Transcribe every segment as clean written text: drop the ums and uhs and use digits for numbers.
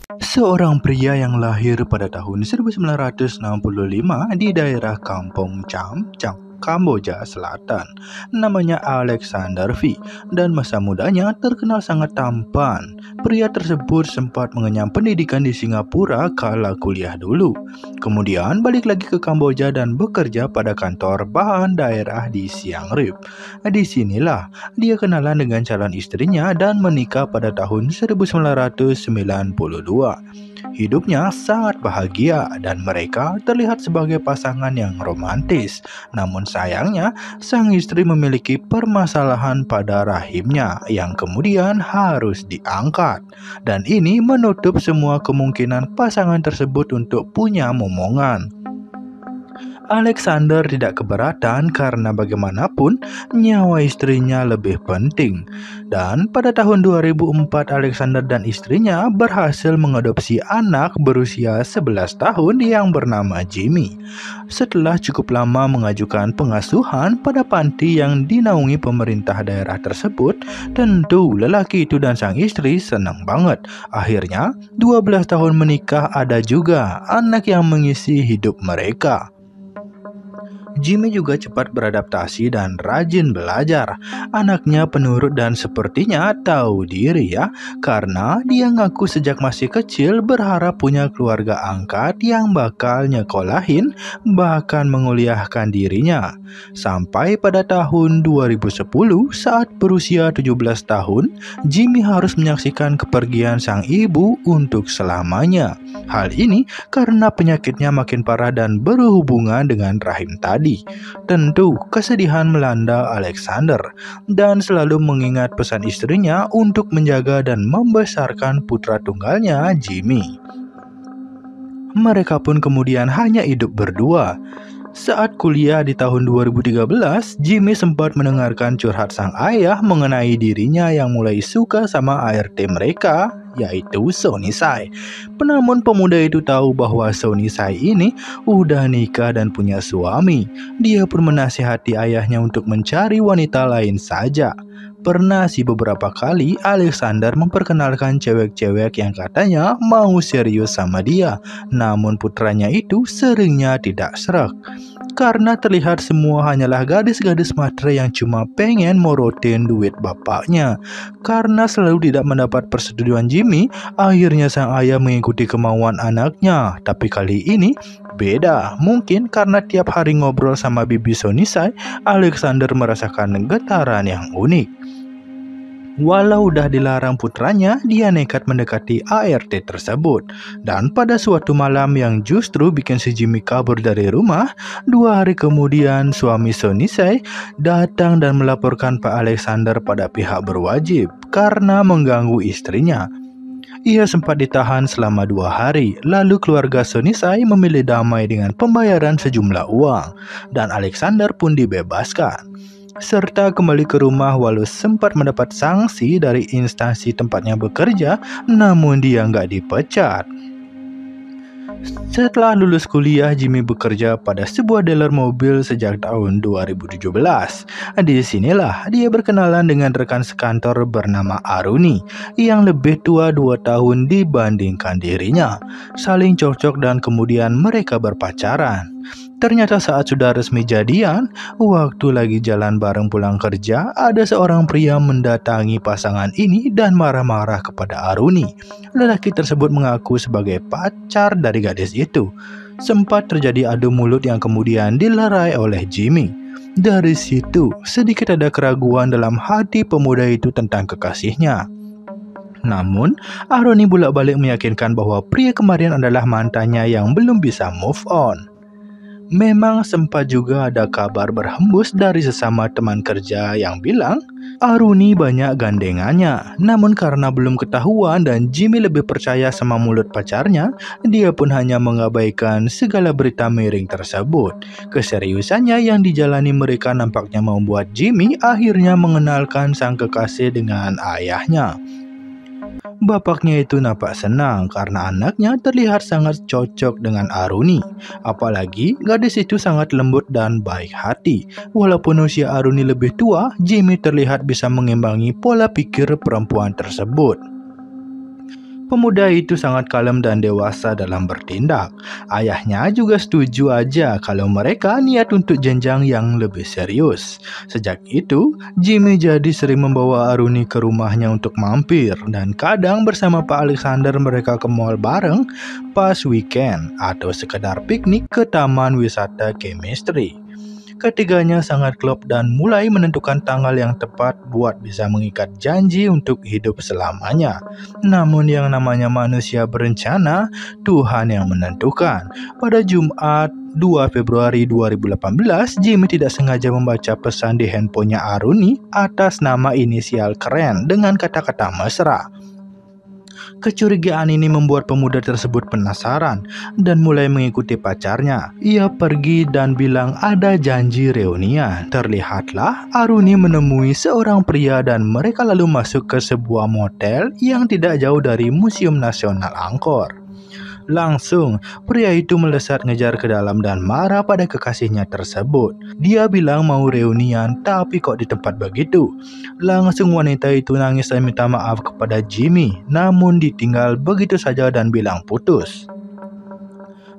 Seorang pria yang lahir pada tahun 1965 di daerah Kampong Cham, Kamboja Selatan. Namanya Alexander V dan masa mudanya terkenal sangat tampan. Pria tersebut sempat mengenyam pendidikan di Singapura kala kuliah dulu. Kemudian balik lagi ke Kamboja dan bekerja pada kantor bahan daerah di Siem Reap. Disinilah dia kenalan dengan calon istrinya dan menikah pada tahun 1992. Hidupnya sangat bahagia dan mereka terlihat sebagai pasangan yang romantis. Namun sayangnya, sang istri memiliki permasalahan pada rahimnya yang kemudian harus diangkat. Dan ini menutup semua kemungkinan pasangan tersebut untuk punya momongan. Alexander tidak keberatan karena bagaimanapun nyawa istrinya lebih penting. Dan pada tahun 2004 Alexander dan istrinya berhasil mengadopsi anak berusia 11 tahun yang bernama Jimmy. Setelah cukup lama mengajukan pengasuhan pada panti yang dinaungi pemerintah daerah tersebut, tentu lelaki itu dan sang istri senang banget. Akhirnya 12 tahun menikah ada juga anak yang mengisi hidup mereka. Jimmy juga cepat beradaptasi dan rajin belajar. Anaknya penurut dan sepertinya tahu diri ya, karena dia ngaku sejak masih kecil berharap punya keluarga angkat yang bakal nyekolahin bahkan menguliahkan dirinya. Sampai pada tahun 2010 saat berusia 17 tahun, Jimmy harus menyaksikan kepergian sang ibu untuk selamanya. Hal ini karena penyakitnya makin parah dan berhubungan dengan rahim tadi. Tentu kesedihan melanda Alexander dan selalu mengingat pesan istrinya untuk menjaga dan membesarkan putra tunggalnya, Jimmy. Mereka pun kemudian hanya hidup berdua. Saat kuliah di tahun 2013, Jimmy sempat mendengarkan curhat sang ayah mengenai dirinya yang mulai suka sama ART mereka, yaitu Sonny Sai. Namun pemuda itu tahu bahwa Sonny Sai ini udah nikah dan punya suami. Dia pun menasihati ayahnya untuk mencari wanita lain saja. Pernah sih beberapa kali Alexander memperkenalkan cewek-cewek yang katanya mau serius sama dia. Namun putranya itu seringnya tidak srek. Karena terlihat semua hanyalah gadis-gadis matre yang cuma pengen morotin duit bapaknya. Karena selalu tidak mendapat persetujuan Jimmy, akhirnya sang ayah mengikuti kemauan anaknya. Tapi kali ini beda. Mungkin karena tiap hari ngobrol sama bibi Sonisai, Alexander merasakan getaran yang unik. Walau udah dilarang putranya, dia nekat mendekati ART tersebut. Dan pada suatu malam yang justru bikin si Jimmy kabur dari rumah, 2 hari kemudian suami Sonisei datang dan melaporkan Pak Alexander pada pihak berwajib karena mengganggu istrinya. Ia sempat ditahan selama 2 hari, lalu keluarga Sonisai memilih damai dengan pembayaran sejumlah uang, dan Alexander pun dibebaskan. Serta kembali ke rumah walau sempat mendapat sanksi dari instansi tempatnya bekerja, namun dia nggak dipecat. Setelah lulus kuliah, Jimmy bekerja pada sebuah dealer mobil sejak tahun 2017. Di sinilah dia berkenalan dengan rekan sekantor bernama Aruni yang lebih tua 2 tahun dibandingkan dirinya. Saling cocok dan kemudian mereka berpacaran. Ternyata saat sudah resmi jadian, waktu lagi jalan bareng pulang kerja, ada seorang pria mendatangi pasangan ini dan marah-marah kepada Aruni. Lelaki tersebut mengaku sebagai pacar dari gadis itu. Sempat terjadi adu mulut yang kemudian dilerai oleh Jimmy. Dari situ, sedikit ada keraguan dalam hati pemuda itu tentang kekasihnya. Namun, Aruni bolak-balik meyakinkan bahwa pria kemarin adalah mantannya yang belum bisa move on. Memang sempat juga ada kabar berhembus dari sesama teman kerja yang bilang Aruni banyak gandengannya. Namun karena belum ketahuan dan Jimmy lebih percaya sama mulut pacarnya, dia pun hanya mengabaikan segala berita miring tersebut. Keseriusannya yang dijalani mereka nampaknya membuat Jimmy akhirnya mengenalkan sang kekasih dengan ayahnya. Bapaknya itu nampak senang karena anaknya terlihat sangat cocok dengan Aruni. Apalagi gadis itu sangat lembut dan baik hati. Walaupun usia Aruni lebih tua, Jimmy terlihat bisa mengimbangi pola pikir perempuan tersebut. Pemuda itu sangat kalem dan dewasa dalam bertindak. Ayahnya juga setuju aja kalau mereka niat untuk jenjang yang lebih serius. Sejak itu, Jimmy jadi sering membawa Aruni ke rumahnya untuk mampir, dan kadang bersama Pak Alexander mereka ke mall bareng pas weekend atau sekedar piknik ke taman wisata chemistry. Ketiganya sangat klop dan mulai menentukan tanggal yang tepat buat bisa mengikat janji untuk hidup selamanya. Namun yang namanya manusia berencana, Tuhan yang menentukan. Pada Jumat 2 Februari 2018, Jimmy tidak sengaja membaca pesan di handphonenya Aruni atas nama inisial keren dengan kata-kata mesra. Kecurigaan ini membuat pemuda tersebut penasaran dan mulai mengikuti pacarnya. Ia pergi dan bilang ada janji reunian. Terlihatlah Aruni menemui seorang pria dan mereka lalu masuk ke sebuah motel yang tidak jauh dari Museum Nasional Angkor. Langsung, pria itu melesat ngejar ke dalam dan marah pada kekasihnya tersebut. Dia bilang mau reunian, tapi kok di tempat begitu. Langsung wanita itu nangis dan minta maaf kepada Jimmy, namun ditinggal begitu saja dan bilang putus.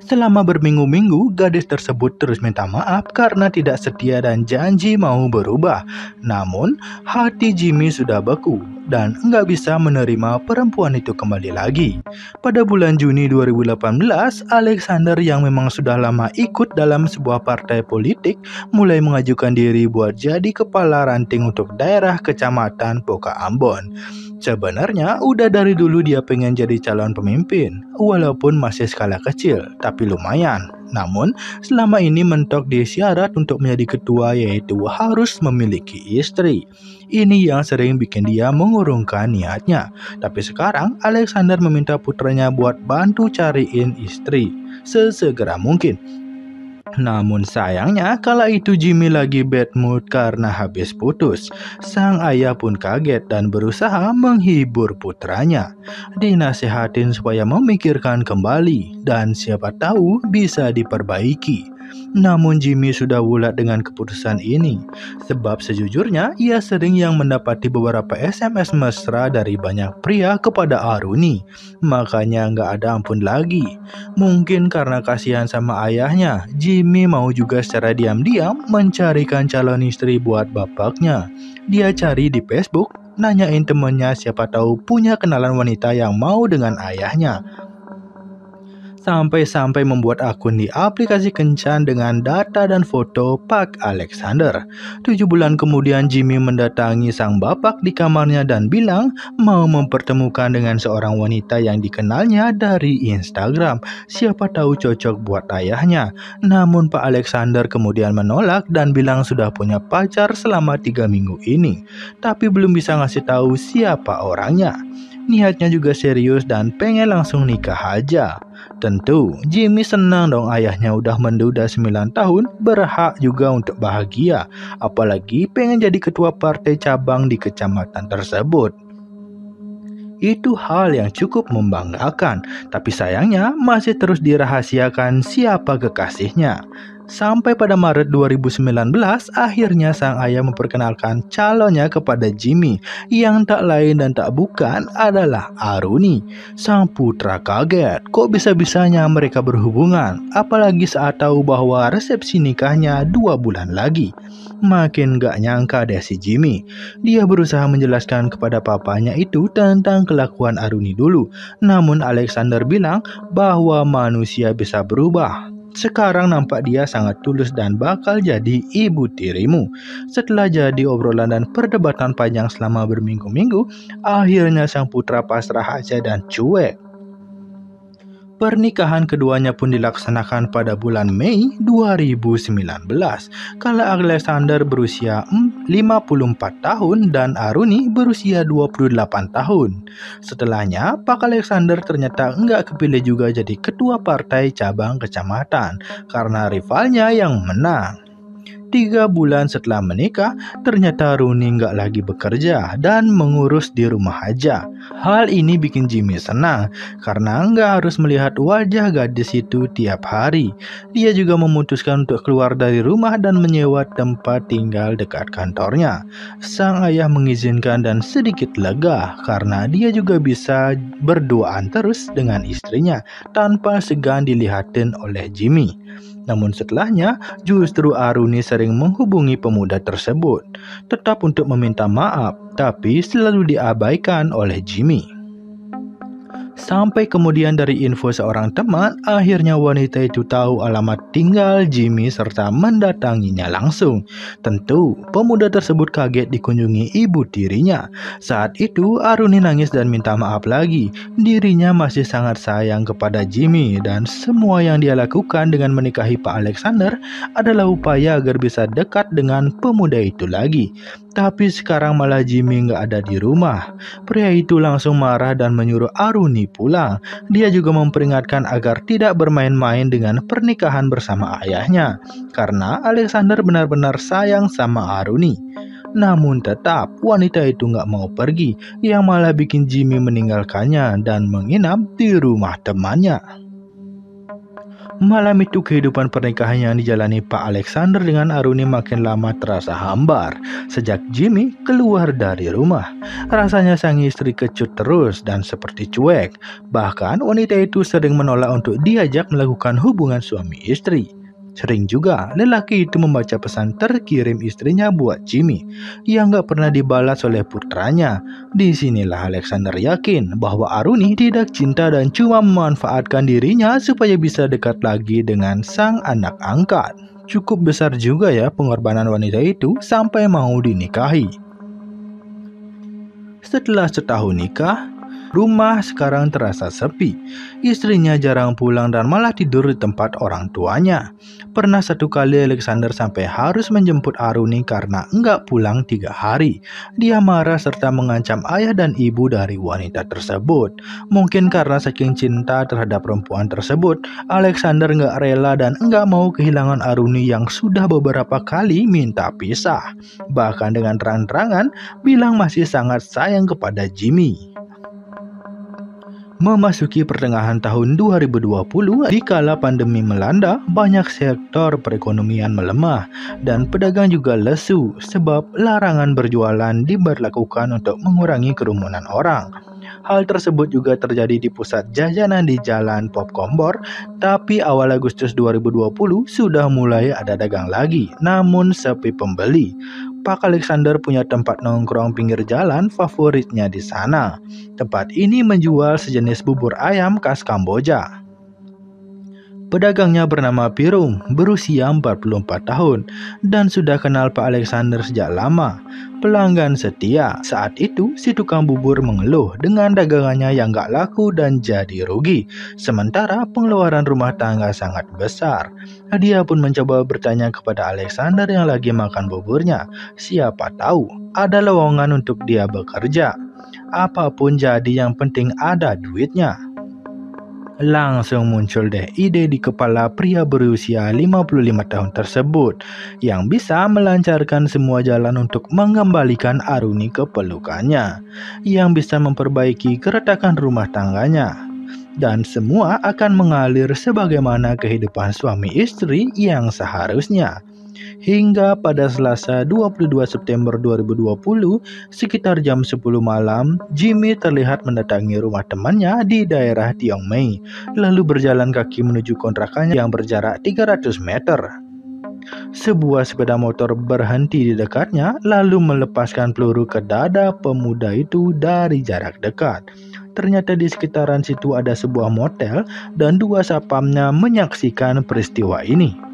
Selama berminggu-minggu, gadis tersebut terus minta maaf karena tidak setia dan janji mau berubah. Namun, hati Jimmy sudah beku dan nggak bisa menerima perempuan itu kembali lagi. Pada bulan Juni 2018, Alexander yang memang sudah lama ikut dalam sebuah partai politik mulai mengajukan diri buat jadi kepala ranting untuk daerah kecamatan Poka Ambon. Sebenarnya udah dari dulu dia pengen jadi calon pemimpin, walaupun masih skala kecil, tapi lumayan. Namun, selama ini mentok di syarat untuk menjadi ketua yaitu harus memiliki istri. Ini yang sering bikin dia mengurungkan niatnya. Tapi sekarang, Alexander meminta putranya buat bantu cariin istri sesegera mungkin. Namun sayangnya kala itu Jimmy lagi bad mood karena habis putus. Sang ayah pun kaget dan berusaha menghibur putranya. Dinasehatin supaya memikirkan kembali dan siapa tahu bisa diperbaiki. Namun Jimmy sudah bulat dengan keputusan ini. Sebab sejujurnya ia sering yang mendapati beberapa SMS mesra dari banyak pria kepada Aruni. Makanya nggak ada ampun lagi. Mungkin karena kasihan sama ayahnya, Jimmy mau juga secara diam-diam mencarikan calon istri buat bapaknya. Dia cari di Facebook, nanyain temennya siapa tahu punya kenalan wanita yang mau dengan ayahnya. Sampai-sampai membuat akun di aplikasi kencan dengan data dan foto Pak Alexander. 7 bulan kemudian Jimmy mendatangi sang bapak di kamarnya dan bilang mau mempertemukan dengan seorang wanita yang dikenalnya dari Instagram. Siapa tahu cocok buat ayahnya. Namun Pak Alexander kemudian menolak dan bilang sudah punya pacar selama 3 minggu ini. Tapi belum bisa ngasih tahu siapa orangnya. Niatnya juga serius dan pengen langsung nikah aja. Tentu, Jimmy senang dong ayahnya udah menduda 9 tahun, berhak juga untuk bahagia. Apalagi pengen jadi ketua partai cabang di kecamatan tersebut. Itu hal yang cukup membanggakan, tapi sayangnya masih terus dirahasiakan siapa kekasihnya. Sampai pada Maret 2019, akhirnya sang ayah memperkenalkan calonnya kepada Jimmy, yang tak lain dan tak bukan adalah Aruni. Sang putra kaget, kok bisa-bisanya mereka berhubungan, apalagi saat tahu bahwa resepsi nikahnya 2 bulan lagi. Makin gak nyangka deh si Jimmy. Dia berusaha menjelaskan kepada papanya itu tentang kelakuan Aruni dulu. Namun Alexander bilang bahwa manusia bisa berubah. Sekarang nampak dia sangat tulus dan bakal jadi ibu tirimu. Setelah jadi obrolan dan perdebatan panjang selama berminggu-minggu, akhirnya sang putra pasrah aja dan cuek. Pernikahan keduanya pun dilaksanakan pada bulan Mei 2019. Kala Alexander berusia 54 tahun dan Aruni berusia 28 tahun. Setelahnya, Pak Alexander ternyata nggak kepilih juga jadi ketua partai cabang kecamatan karena rivalnya yang menang. 3 bulan setelah menikah, ternyata Rooney nggak lagi bekerja dan mengurus di rumah aja. Hal ini bikin Jimmy senang karena nggak harus melihat wajah gadis itu tiap hari. Dia juga memutuskan untuk keluar dari rumah dan menyewa tempat tinggal dekat kantornya. Sang ayah mengizinkan dan sedikit lega karena dia juga bisa berduaan terus dengan istrinya tanpa segan dilihatin oleh Jimmy. Namun setelahnya, justru Aruni sering menghubungi pemuda tersebut, tetap untuk meminta maaf, tapi selalu diabaikan oleh Jimmy. Sampai kemudian dari info seorang teman, akhirnya wanita itu tahu alamat tinggal Jimmy serta mendatanginya langsung. Tentu, pemuda tersebut kaget dikunjungi ibu tirinya. Saat itu, Aruni nangis dan minta maaf lagi. Dirinya masih sangat sayang kepada Jimmy dan semua yang dia lakukan dengan menikahi Pak Alexander adalah upaya agar bisa dekat dengan pemuda itu lagi. Tapi sekarang malah Jimmy nggak ada di rumah. Pria itu langsung marah dan menyuruh Aruni pulang. Dia juga memperingatkan agar tidak bermain-main dengan pernikahan bersama ayahnya, karena Alexander benar-benar sayang sama Aruni. Namun tetap wanita itu nggak mau pergi, yang malah bikin Jimmy meninggalkannya dan menginap di rumah temannya. Malam itu kehidupan pernikahan yang dijalani Pak Alexander dengan Aruni makin lama terasa hambar sejak Jimmy keluar dari rumah. Rasanya sang istri kecut terus dan seperti cuek. Bahkan wanita itu sering menolak untuk diajak melakukan hubungan suami istri. Sering juga lelaki itu membaca pesan terkirim istrinya buat Jimmy yang gak pernah dibalas oleh putranya. Disinilah Alexander yakin bahwa Aruni tidak cinta dan cuma memanfaatkan dirinya supaya bisa dekat lagi dengan sang anak angkat. Cukup besar juga ya pengorbanan wanita itu sampai mau dinikahi. Setelah setahun nikah, rumah sekarang terasa sepi. Istrinya jarang pulang dan malah tidur di tempat orang tuanya. Pernah satu kali Alexander sampai harus menjemput Aruni karena enggak pulang 3 hari. Dia marah serta mengancam ayah dan ibu dari wanita tersebut. Mungkin karena saking cinta terhadap perempuan tersebut, Alexander enggak rela dan enggak mau kehilangan Aruni yang sudah beberapa kali minta pisah. Bahkan dengan terang-terangan bilang masih sangat sayang kepada Jimmy. Memasuki pertengahan tahun 2020, dikala pandemi melanda, banyak sektor perekonomian melemah dan pedagang juga lesu sebab larangan berjualan diberlakukan untuk mengurangi kerumunan orang. Hal tersebut juga terjadi di pusat jajanan di Jalan Pop Kombor, tapi awal Agustus 2020 sudah mulai ada dagang lagi, namun sepi pembeli. Pak Alexander punya tempat nongkrong pinggir jalan favoritnya di sana. Tempat ini menjual sejenis bubur ayam khas Kamboja. Pedagangnya bernama Pirum, berusia 44 tahun, dan sudah kenal Pak Alexander sejak lama. Pelanggan setia. Saat itu, si tukang bubur mengeluh dengan dagangannya yang gak laku dan jadi rugi. Sementara pengeluaran rumah tangga sangat besar. Dia pun mencoba bertanya kepada Alexander yang lagi makan buburnya. Siapa tahu ada lowongan untuk dia bekerja. Apapun jadi, yang penting ada duitnya. Langsung muncul deh ide di kepala pria berusia 55 tahun tersebut yang bisa melancarkan semua jalan untuk mengembalikan Aruni ke pelukannya, yang bisa memperbaiki keretakan rumah tangganya, dan semua akan mengalir sebagaimana kehidupan suami istri yang seharusnya. Hingga pada Selasa 22 September 2020, sekitar jam 10 malam, Jimmy terlihat mendatangi rumah temannya di daerah Tiongmei, lalu berjalan kaki menuju kontrakannya yang berjarak 300 meter. Sebuah sepeda motor berhenti di dekatnya, lalu melepaskan peluru ke dada pemuda itu dari jarak dekat. Ternyata di sekitaran situ ada sebuah motel dan 2 satpamnya menyaksikan peristiwa ini.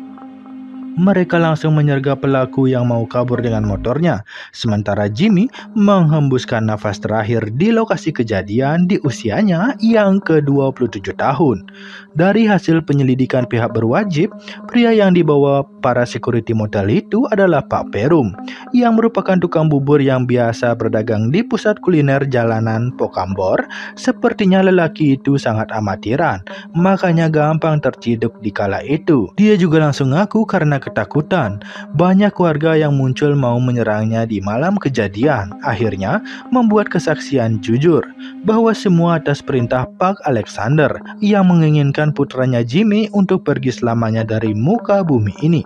Mereka langsung menyergap pelaku yang mau kabur dengan motornya, sementara Jimmy menghembuskan nafas terakhir di lokasi kejadian di usianya yang ke-27 tahun. Dari hasil penyelidikan pihak berwajib, pria yang dibawa para security motel itu adalah Pak Perum, yang merupakan tukang bubur yang biasa berdagang di pusat kuliner jalanan Pokambor. Sepertinya lelaki itu sangat amatiran, makanya gampang terciduk di kala itu. Dia juga langsung ngaku karena ketakutan. Banyak warga yang muncul mau menyerangnya di malam kejadian. Akhirnya membuat kesaksian jujur bahwa semua atas perintah Park Alexander yang menginginkan putranya Jimmy untuk pergi selamanya dari muka bumi ini.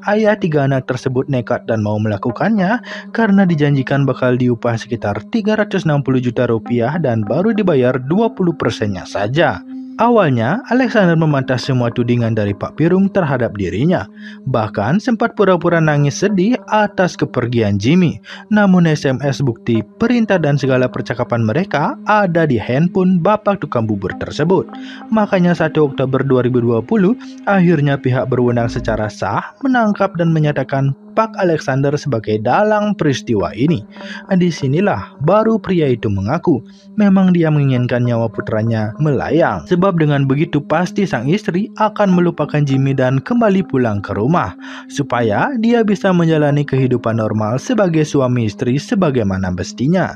Ayah tiga anak tersebut nekat dan mau melakukannya karena dijanjikan bakal diupah sekitar 360 juta rupiah dan baru dibayar 20%-nya saja. Awalnya, Alexander membantah semua tudingan dari Pak Pirung terhadap dirinya. Bahkan sempat pura-pura nangis sedih atas kepergian Jimmy. Namun SMS bukti perintah dan segala percakapan mereka ada di handphone bapak tukang bubur tersebut. Makanya 1 Oktober 2020, akhirnya pihak berwenang secara sah menangkap dan menyatakan Park Alexander sebagai dalang peristiwa ini. Disinilah baru pria itu mengaku memang dia menginginkan nyawa putranya melayang. Sebab dengan begitu pasti sang istri akan melupakan Jimmy dan kembali pulang ke rumah supaya dia bisa menjalani kehidupan normal sebagai suami istri sebagaimana mestinya.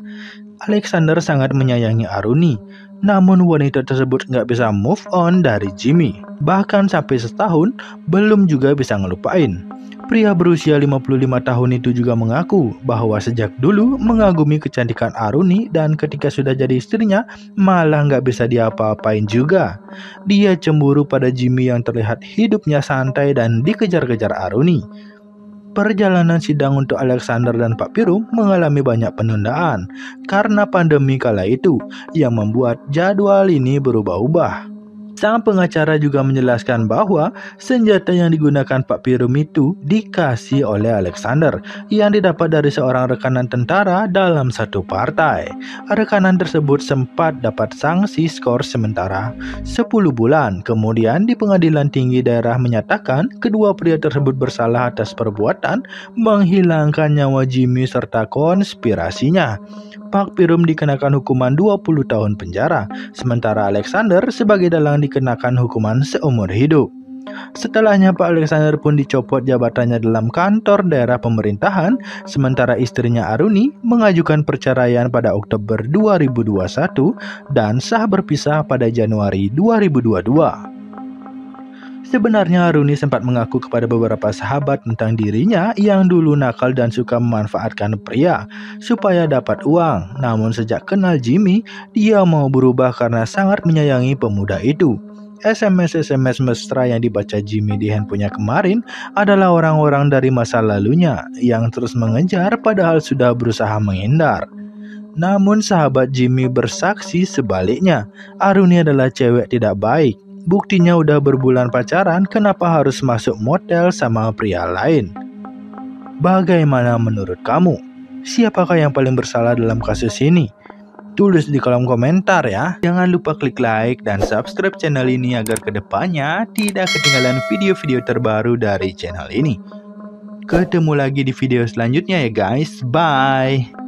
Alexander sangat menyayangi Aruni, namun wanita tersebut nggak bisa move on dari Jimmy. Bahkan sampai setahun belum juga bisa ngelupain. Pria berusia 55 tahun itu juga mengaku bahwa sejak dulu mengagumi kecantikan Aruni dan ketika sudah jadi istrinya malah nggak bisa diapa-apain juga. Dia cemburu pada Jimmy yang terlihat hidupnya santai dan dikejar-kejar Aruni. Perjalanan sidang untuk Alexander dan Pak Pirung mengalami banyak penundaan karena pandemi kala itu yang membuat jadwal ini berubah-ubah. Sang pengacara juga menjelaskan bahwa senjata yang digunakan Pak Pirum itu dikasih oleh Alexander yang didapat dari seorang rekanan tentara dalam satu partai. Rekanan tersebut sempat dapat sanksi skor sementara 10 bulan. Kemudian di pengadilan tinggi daerah menyatakan kedua pria tersebut bersalah atas perbuatan menghilangkan nyawa Jimmy serta konspirasinya. Park Pirum dikenakan hukuman 20 tahun penjara, sementara Alexander sebagai dalang dikenakan hukuman seumur hidup. Setelahnya Pak Alexander pun dicopot jabatannya dalam kantor daerah pemerintahan, sementara istrinya Aruni mengajukan perceraian pada Oktober 2021 dan sah berpisah pada Januari 2022. Sebenarnya Aruni sempat mengaku kepada beberapa sahabat tentang dirinya yang dulu nakal dan suka memanfaatkan pria supaya dapat uang. Namun sejak kenal Jimmy, dia mau berubah karena sangat menyayangi pemuda itu. SMS mesra yang dibaca Jimmy di handphonenya kemarin adalah orang-orang dari masa lalunya yang terus mengejar padahal sudah berusaha menghindar. Namun sahabat Jimmy bersaksi sebaliknya, Aruni adalah cewek tidak baik. Buktinya udah berbulan pacaran, kenapa harus masuk motel sama pria lain? Bagaimana menurut kamu? Siapakah yang paling bersalah dalam kasus ini? Tulis di kolom komentar ya. Jangan lupa klik like dan subscribe channel ini agar kedepannya tidak ketinggalan video-video terbaru dari channel ini. Ketemu lagi di video selanjutnya ya guys. Bye.